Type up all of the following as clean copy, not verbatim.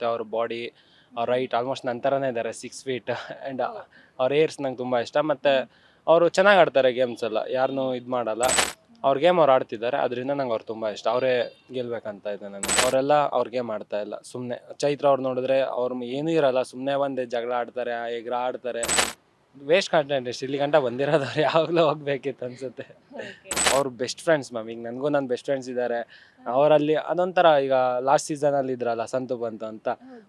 ಮತ್ತು ಅವ್ರ ಬಾಡಿ, ಅವ್ರ ರೈಟ್ ಆಲ್ಮೋಸ್ಟ್ ನನ್ನ ಥರನೇ ಇದ್ದಾರೆ, 6 ಫೀಟ್. ಆ್ಯಂಡ್ ಅವ್ರ ಏರ್ಸ್ ನಂಗೆ ತುಂಬ ಇಷ್ಟ. ಮತ್ತು ಅವರು ಚೆನ್ನಾಗಿ ಆಡ್ತಾರೆ ಗೇಮ್ಸ್ ಎಲ್ಲ, ಯಾರನ್ನೂ ಇದು ಮಾಡಲ್ಲ. ಅವ್ರ ಗೇಮ್ ಅವ್ರು ಆಡ್ತಿದ್ದಾರೆ, ಅದರಿಂದ ನಂಗೆ ಅವ್ರು ತುಂಬ ಇಷ್ಟ. ಅವರೇ ಗೆಲ್ಬೇಕಂತ ಇದೆ ನನಗೆ. ಅವರೆಲ್ಲ ಅವ್ರ ಗೇಮ್ ಆಡ್ತಾ ಇಲ್ಲ, ಸುಮ್ಮನೆ. ಚೈತ್ರ ಅವ್ರು ನೋಡಿದ್ರೆ ಅವ್ರು ಏನೂ ಇರಲ್ಲ, ಸುಮ್ಮನೆ ಬಂದು ಜಗಳ ಆಡ್ತಾರೆ, ಎಗ್ರ ಆಡ್ತಾರೆ. ವೇಸ್ಟ್ ಕಾಂಟೆಂಟ್ ಇಷ್ಟು ಇಲ್ಲಿ ಗಂಟ ಬಂದಿರೋದವ್ರು ಯಾವಾಗಲೂ ಹೋಗ್ಬೇಕಿತ್ತು ಅನ್ಸುತ್ತೆ. ಅವ್ರು ಬೆಸ್ಟ್ ಫ್ರೆಂಡ್ಸ್ ಮ್ಯಾಮ್. ಈಗ ನನಗೂ ನನ್ನ ಬೆಸ್ಟ್ ಫ್ರೆಂಡ್ಸ್ ಇದ್ದಾರೆ. ಅವರಲ್ಲಿ ಅದೊಂಥರ ಈಗ ಲಾಸ್ಟ್ ಸೀಸನಲ್ಲಿ ಇದ್ರಲ್ಲ ಸಂತು ಬಂತು ಅಂತ,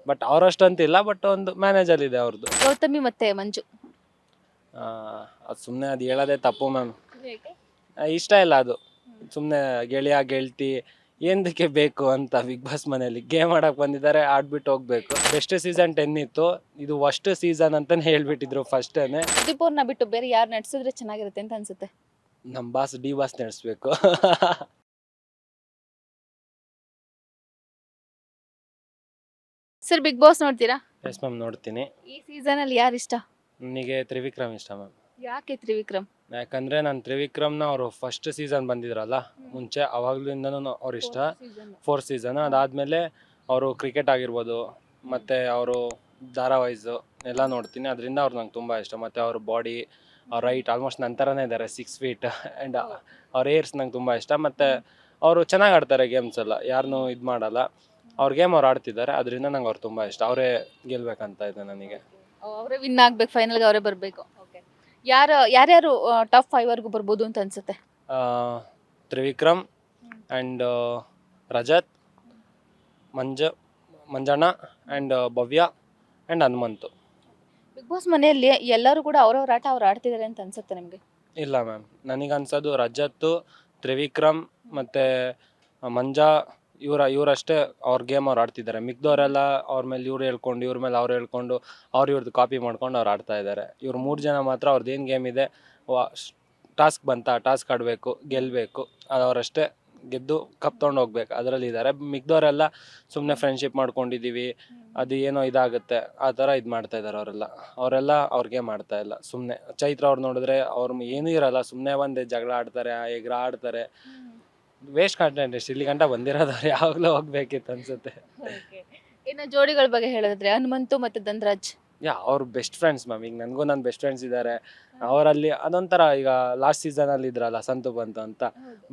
ಬಟ್ ಅವರಷ್ಟಂತಿಲ್ಲ, ಬಟ್ ಒಂದು ಮ್ಯಾನೇಜಲ್ಲಿ ಇದೆ ಅವ್ರದ್ದು. ಗೌತಮಿ ಮತ್ತೆ ಮಂಜು. ಅದು ಸುಮ್ಮನೆ ಅದು ಹೇಳೋದೇ ತಪ್ಪು ಮ್ಯಾಮ್. ಇಷ್ಟ ಇಲ್ಲ ಅದು. ಸುಮ್ಮನೆ ಗೆಳೆಯ ಗೆಳತಿ ಏನಕ್ಕೆ ಬೇಕು ಅಂತ ಬಿಗ್ ಬಾಸ್ ಮನೆಯಲ್ಲಿ ಗೇಮ್ ಆಡಕ್ಕೆ ಬಂದಿದ್ದಾರೆ, ಆಡ್ಬಿಟ್ಟು ಹೋಗ್ಬೇಕು. ಬೆಸ್ಟ್ ಸೀಸನ್ 10 ಇತ್ತು, ಇದು ವರ್ಸ್ಟ್ ಸೀಸನ್ ಅಂತಾನೆ ಹೇಳ್ಬಿಟ್ಟಿದ್ರು ಫಸ್ಟೇನೆ. ಸುದೀಪ್ ಅವ್ರನ್ನ ಬಿಟ್ಟು ಬೇರೆ ಯಾರು ನಡ್ಸಿದ್ರೆ ಚೆನ್ನಾಗಿರುತ್ತೆ ಅಂತ ಅನ್ಸುತ್ತೆ? ನಮ್ಮ ಬಾಸ್ ಡಿ ಬಾಸ್ ನಡೆಸ್ಬೇಕು. ಸರ್, ಬಿಗ್ ಬಾಸ್ ನೋಡ್ತೀರಾ? ಎಸ್ ಮ್ಯಾಮ್, ನೋಡ್ತೀನಿ. ಈ ಸೀಸನ್ ಅಲ್ಲಿ ಯಾರು ಇಷ್ಟ? ನನಗೆ ತ್ರಿವಿಕ್ರಮ್ ಇಷ್ಟ ಮ್ಯಾಮ್. ಯಾಕೆ ತ್ರಿವಿಕ್ರಮ್? ಯಾಕಂದರೆ ನಾನು ತ್ರಿವಿಕ್ರಮ್ನ ಅವರು ಫಸ್ಟ್ ಸೀಸನ್ ಬಂದಿದ್ರಲ್ಲ ಮುಂಚೆ, ಅವಾಗ್ಲಿಂದನೂ ಅವ್ರು ಇಷ್ಟ. 4th ಸೀಸನ್ ಅದಾದಮೇಲೆ ಅವರು ಕ್ರಿಕೆಟ್ ಆಗಿರ್ಬೋದು, ಮತ್ತು ಅವರು ಧಾರಾವಾಹಿಸು ಎಲ್ಲ ನೋಡ್ತೀನಿ, ಅದರಿಂದ ಅವ್ರು ನಂಗೆ ತುಂಬ ಇಷ್ಟ. ಮತ್ತು ಅವ್ರ ಬಾಡಿ, ಅವ್ರ ರೈಟ್ ಆಲ್ಮೋಸ್ಟ್ ನನ್ನ ಥರನೇ ಇದ್ದಾರೆ, 6 ಫೀಟ್. ಆ್ಯಂಡ್ ಅವ್ರ ಏರ್ಸ್ ನಂಗೆ ತುಂಬ ಇಷ್ಟ. ಮತ್ತು ಅವರು ಚೆನ್ನಾಗಿ ಆಡ್ತಾರೆ ಗೇಮ್ಸ್ ಎಲ್ಲ, ಯಾರನ್ನೂ ಇದು ಮಾಡಲ್ಲ. ಅವ್ರ ಗೇಮ್ ಅವ್ರು ಆಡ್ತಿದ್ದಾರೆ, ಅದರಿಂದ ನಂಗೆ ಅವ್ರು ತುಂಬ ಇಷ್ಟ. ಅವರೇ ಗೆಲ್ಬೇಕಂತ ಇದೆ ನನಗೆ. ಅವರೇ ವಿನ್ ಆಗ್ಬೇಕು, ಫೈನಲ್ಗೆ ಅವರೇ ಬರಬೇಕು. ಯಾರ್ಯಾರು ಟಾಪ್ 5 ವರ್ಗೂ ಬರ್ಬೋದು ಅಂತ ಅನ್ಸುತ್ತೆ? Trivikram and Rajath, Manjanna and Bhavya and Hanumanthu. Big boss ಮನೆಯಲ್ಲಿ ಎಲ್ಲರೂ ಕೂಡ ಅವ್ರವ್ರ ಆಟ ಅವ್ರು ಆಡ್ತಿದ್ದಾರೆ ಅಂತ ಅನ್ಸುತ್ತೆ ನಿಮಗೆ? ಇಲ್ಲ ಮ್ಯಾಮ್, ನನಗನ್ಸೋದು ರಜತ್ತು, ತ್ರಿವಿಕ್ರಮ್ ಮತ್ತು ಮಂಜಾ ಇವರಷ್ಟೇ ಅವ್ರ ಗೇಮ್ ಅವ್ರು ಆಡ್ತಿದ್ದಾರೆ. ಮಿಕ್ದವರೆಲ್ಲ ಅವ್ರ ಮೇಲೆ ಇವ್ರು ಹೇಳ್ಕೊಂಡು, ಇವ್ರ ಮೇಲೆ ಅವ್ರು ಹೇಳ್ಕೊಂಡು, ಇವ್ರದ್ದು ಕಾಪಿ ಮಾಡ್ಕೊಂಡು ಅವ್ರು ಆಡ್ತಾ ಇದ್ದಾರೆ. ಇವ್ರು 3 ಜನ ಮಾತ್ರ ಅವ್ರದ್ದು ಏನು ಗೇಮ್ ಇದೆ, ಟಾಸ್ಕ್ ಬಂತ ಟಾಸ್ಕ್ ಆಡಬೇಕು, ಗೆಲ್ಲಬೇಕು, ಅವರಷ್ಟೇ ಗೆದ್ದು ಕಪ್ ತೊಗೊಂಡು ಹೋಗ್ಬೇಕು, ಅದರಲ್ಲಿ ಇದ್ದಾರೆ. ಮಿಕ್ದವರೆಲ್ಲ ಸುಮ್ಮನೆ ಫ್ರೆಂಡ್ಶಿಪ್ ಮಾಡ್ಕೊಂಡಿದ್ದೀವಿ, ಅದು ಏನೋ ಇದಾಗುತ್ತೆ ಆ ಥರ ಇದು ಮಾಡ್ತಾ ಇದ್ದಾರೆ. ಅವರೆಲ್ಲ ಅವ್ರ ಗೇಮ್ ಆಡ್ತಾ ಇಲ್ಲ, ಸುಮ್ಮನೆ. ಚೈತ್ರ ಅವ್ರು ನೋಡಿದ್ರೆ ಅವ್ರು ಏನೂ ಇರಲ್ಲ, ಸುಮ್ಮನೆ ಬಂದು ಜಗಳ ಆಡ್ತಾರೆ, ಎಗ್ರ ಆಡ್ತಾರೆ. ವೇಸ್ಟ್ ಕಾಂಟೆಂಟ್ ಇಷ್ಟು ಇಲ್ಲಿ ಗಂಟ ಬಂದಿರೋದವ್ರು ಯಾವಾಗಲೂ ಹೋಗ್ಬೇಕಿತ್ತು ಅನ್ಸುತ್ತೆ. ಇನ್ನು ಜೋಡಿಗಳ ಬಗ್ಗೆ ಹೇಳಿದ್ರೆ ಹನುಮಂತು ಮತ್ತು ಧನರಾಜ್. ಅವ್ರು ಬೆಸ್ಟ್ ಫ್ರೆಂಡ್ಸ್ ಮ್ಯಾಮ್. ಈಗ ನನಗೂ ನನ್ನ ಬೆಸ್ಟ್ ಫ್ರೆಂಡ್ಸ್ ಇದ್ದಾರೆ. ಅವರಲ್ಲಿ ಅದೊಂಥರ ಈಗ ಲಾಸ್ಟ್ ಸೀಸನಲ್ಲಿ ಇದ್ರಲ್ಲ ಸಂತು ಬಂತು ಅಂತ,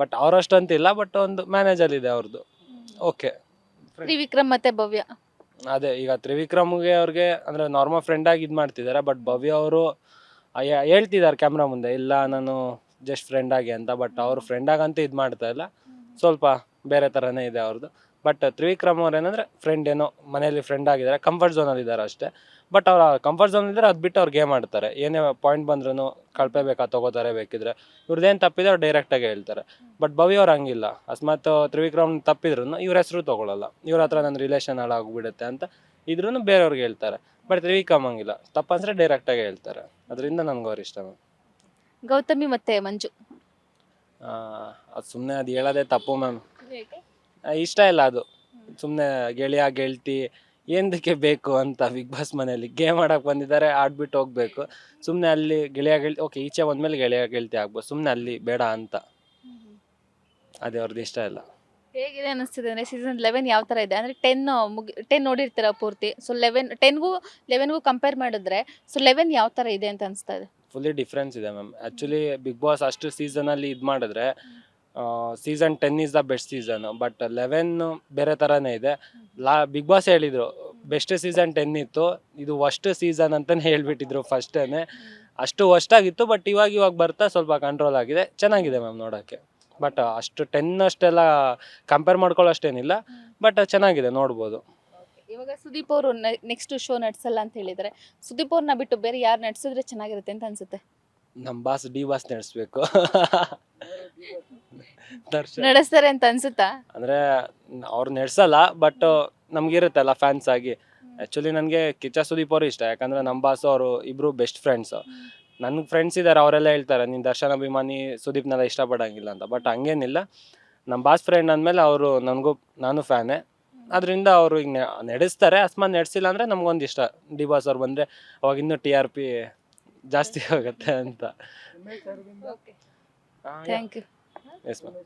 ಬಟ್ ಅವರಷ್ಟಂತಿಲ್ಲ, ಬಟ್ ಒಂದು ಮ್ಯಾನೇಜಲ್ಲಿ ಇದೆ ಅವ್ರದ್ದು. ಓಕೆ. ತ್ರಿವಿಕ್ರಮ್ ಮತ್ತೆ ಭವ್ಯ. ಅದೇ ಈಗ ತ್ರಿವಿಕ್ರಮ್ಗೆ ಅವ್ರಿಗೆ ಅಂದರೆ ನಾರ್ಮಲ್ ಫ್ರೆಂಡಾಗಿ ಇದು ಮಾಡ್ತಿದ್ದಾರೆ, ಬಟ್ ಭವ್ಯ ಅವರು ಹೇಳ್ತಿದ್ದಾರೆ ಕ್ಯಾಮ್ರಾ ಮುಂದೆ, ಇಲ್ಲ ನಾನು ಜಸ್ಟ್ ಫ್ರೆಂಡಾಗಿ ಅಂತ. ಬಟ್ ಅವರು ಫ್ರೆಂಡಾಗಂತೂ ಇದು ಮಾಡ್ತಾ ಇಲ್ಲ, ಸ್ವಲ್ಪ ಬೇರೆ ಥರನೇ ಇದೆ ಅವ್ರದ್ದು. ಬಟ್ ತ್ರಿವಿಕ್ರಮ್ ಅವ್ರು ಏನಂದರೆ ಫ್ರೆಂಡ್, ಏನೋ ಮನೆಯಲ್ಲಿ ಫ್ರೆಂಡ್ ಆಗಿದ್ದಾರೆ, ಕಂಫರ್ಟ್ ಝೋನಲ್ಲಿ ಇದ್ದಾರೆ ಅಷ್ಟೇ. ಬಟ್ ಅವ್ರು ಕಂಫರ್ಟ್ ಝೋನ್ ಇದ್ದರೆ ಅದು ಬಿಟ್ಟು ಅವ್ರು ಗೇಮ್ ಆಡ್ತಾರೆ. ಏನೇ ಪಾಯಿಂಟ್ ಬಂದ್ರೂ ಕಳಪೆ ಬೇಕಾ ತೊಗೋತಾರೆ, ಬೇಕಿದ್ರೆ ಇವ್ರದ್ದೇನು ತಪ್ಪಿದೆ ಅವ್ರು ಡೈರೆಕ್ಟಾಗಿ ಹೇಳ್ತಾರೆ. ಬಟ್ ಭವ್ಯ ಅವ್ರು ಹಂಗಿಲ್ಲ, ಅಕಸ್ಮಾತ್ ತ್ರಿವಿಕ್ರಮ್ ತಪ್ಪಿದ್ರು ಇವ್ರ ಹೆಸರು ತೊಗೊಳಲ್ಲ, ಇವ್ರ ಹತ್ರ ನನ್ನ ರಿಲೇಷನ್ ಹಾಳಾಗ್ಬಿಡುತ್ತೆ ಅಂತ ಇದ್ರೂ ಬೇರೆಯವ್ರಿಗೆ ಹೇಳ್ತಾರೆ. ಬಟ್ ತ್ರಿವಿಕ್ರಮ್ ಹಂಗಿಲ್ಲ, ತಪ್ಪನ್ಸ್ರೆ ಡೈರೆಕ್ಟಾಗಿ ಹೇಳ್ತಾರೆ, ಅದರಿಂದ ನನಗೆ ಅವ್ರು ಇಷ್ಟ ಮ್ಯಾಮ್. ಗೌತಮಿ ಮತ್ತೆ ಮಂಜು. ಅದು ಸುಮ್ಮನೆ ಅದು ಹೇಳೋದೇ ತಪ್ಪು ಮ್ಯಾಮ್. ಇಷ್ಟ ಇಲ್ಲ ಅದು. ಸುಮ್ಮನೆ ಗೆಳೆಯ ಗೆಳತಿ ಏನಕ್ಕೆ ಬೇಕು ಅಂತ ಬಿಗ್ ಬಾಸ್ ಮನೆಯಲ್ಲಿ ಗೇಮ್ ಆಡಕ್ಕೆ ಬಂದಿದ್ದಾರೆ, ಆಡ್ಬಿಟ್ಟು ಹೋಗ್ಬೇಕು. ಸುಮ್ಮನೆ ಅಲ್ಲಿ ಗೆಳೆಯ ಗೆಳತಿ ಓಕೆ, ಈಚೆ ಬಂದಮೇಲೆ ಗೆಳೆಯ ಗೆಳತಿ ಆಗ್ಬೋದು, ಸುಮ್ಮನೆ ಅಲ್ಲಿ ಬೇಡ ಅಂತ. ಅದೇ ಅವ್ರದ್ದು ಇಷ್ಟ ಇಲ್ಲ. ಹೇಗಿದೆ ಅನಿಸ್ತಿದೆ ಅಂದರೆ ಸೀಸನ್ 11 ಯಾವ ಥರ ಇದೆ ಅಂದರೆ 10 ನೋಡಿರ್ತೀರ ಪೂರ್ತಿ. ಸೊ 11ಗೂ ಕಂಪೇರ್ ಮಾಡಿದ್ರೆ ಸೊ 11 ಯಾವ ಥರ ಇದೆ ಅಂತ ಅನಿಸ್ತಾ ಇದೆ? ಫುಲ್ಲಿ ಡಿಫ್ರೆನ್ಸ್ ಇದೆ ಮ್ಯಾಮ್. ಆ್ಯಕ್ಚುಲಿ ಬಿಗ್ ಬಾಸ್ ಅಷ್ಟು ಸೀಸನಲ್ಲಿ ಇದು ಮಾಡಿದ್ರೆ season 10 is the best season, but 11 ಬೇರೆ ಥರನೇ ಇದೆ. ಬಿಗ್ ಬಾಸ್ ಹೇಳಿದರು ಬೆಸ್ಟ್ ಸೀಸನ್ 10 ಇತ್ತು, ಇದು ವರ್ಸ್ಟ್ ಸೀಸನ್ ಅಂತಲೇ ಹೇಳ್ಬಿಟ್ಟಿದ್ರು ಫಸ್ಟೇ. ಅಷ್ಟು ವರ್ಸ್ಟ್ ಆಗಿತ್ತು, ಬಟ್ ಇವಾಗ ಬರ್ತಾ ಸ್ವಲ್ಪ ಕಂಟ್ರೋಲ್ ಆಗಿದೆ, ಚೆನ್ನಾಗಿದೆ ಮ್ಯಾಮ್ ನೋಡೋಕ್ಕೆ. ಬಟ್ ಅಷ್ಟು 10 ಅಷ್ಟೆಲ್ಲ ಕಂಪೇರ್ ಮಾಡ್ಕೊಳ್ಳೋ ಅಷ್ಟೇನಿಲ್ಲ, ಬಟ್ ಚೆನ್ನಾಗಿದೆ, ನೋಡ್ಬೋದು. ಇವಾಗ ಸುದೀಪ್ ಅವರು ನೆಕ್ಸ್ಟ್ ಶೋ ನಡೆಸಲ್ಲ ಅಂತ ಹೇಳಿದರೆ, ಸುದೀಪ್ ಅವ್ರನ್ನ ಬಿಟ್ಟು ಬೇರೆ ಯಾರು ನಡೆಸಿದ್ರೆ ಚೆನ್ನಾಗಿರುತ್ತೆ ಅಂತ ಅನ್ಸುತ್ತೆ? ನಮ್ಮ ಬಾಸ್ ಡಿ ಬಾಸ್ ನಡೆಸ್ಬೇಕು. ನಡೆಸ್ತಾರೆ ಅಂತ ಅನ್ಸುತ್ತಾ? ಅಂದರೆ ಅವ್ರು ನಡೆಸಲ್ಲ, ಬಟ್ ನಮಗಿರುತ್ತಲ್ಲ ಫ್ಯಾನ್ಸ್ ಆಗಿ. ಆ್ಯಕ್ಚುಲಿ ನನಗೆ ಕಿಚ್ಚ ಸುದೀಪ್ ಅವರು ಇಷ್ಟ, ಯಾಕಂದರೆ ನಮ್ಮ ಬಾಸು ಅವರು ಇಬ್ಬರು ಬೆಸ್ಟ್ ಫ್ರೆಂಡ್ಸು. ನನಗೆ ಫ್ರೆಂಡ್ಸ್ ಇದ್ದಾರೆ, ಅವರೆಲ್ಲ ಹೇಳ್ತಾರೆ ನೀನು ದರ್ಶನ್ ಅಭಿಮಾನಿ, ಸುದೀಪ್ನೆಲ್ಲ ಇಷ್ಟಪಡೋಂಗಿಲ್ಲ ಅಂತ. ಬಟ್ ಹಂಗೇನಿಲ್ಲ, ನಮ್ಮ ಬಾಸ್ ಫ್ರೆಂಡ್ ಅಂದಮೇಲೆ ಅವರು ನಾನು ಫ್ಯಾನೇ, ಅದರಿಂದ ಅವರು ಈಗ ನಡೆಸ್ತಾರೆ. ಅಕಸ್ಮಾತ್ ನಡೆಸಿಲ್ಲ ಅಂದರೆ ನಮಗೊಂದು ಇಷ್ಟ, ಡಿ ಬಾಸ್ ಅವ್ರು ಬಂದರೆ ಅವಾಗ ಇನ್ನೂ TRP ಜಾಸ್ತಿ ಆಗುತ್ತೆ ಅಂತ. Thank you. Yes ma'am.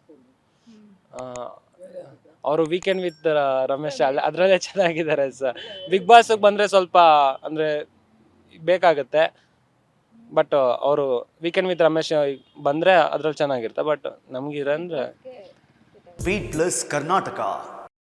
ಅವರು ವೀಕೆಂಡ್ ವಿತ್ ರಮೇಶ್ ಅದರಲ್ಲೇ ಚೆನ್ನಾಗಿದ್ದಾರೆ ಸರ್. ಬಿಗ್ ಬಾಸ್ಗೆ ಬಂದರೆ ಸ್ವಲ್ಪ ಅಂದರೆ ಬೇಕಾಗುತ್ತೆ, ಬಟ್ ಅವರು ವೀಕೆಂಡ್ ವಿತ್ ರಮೇಶ್ ಬಂದರೆ ಅದ್ರಲ್ಲಿ ಚೆನ್ನಾಗಿರುತ್ತೆ. ಬಟ್ ನಮಗಿರಂದ್ರೆ ಬೀಟ್ ಪ್ಲಸ್ ಕರ್ನಾಟಕ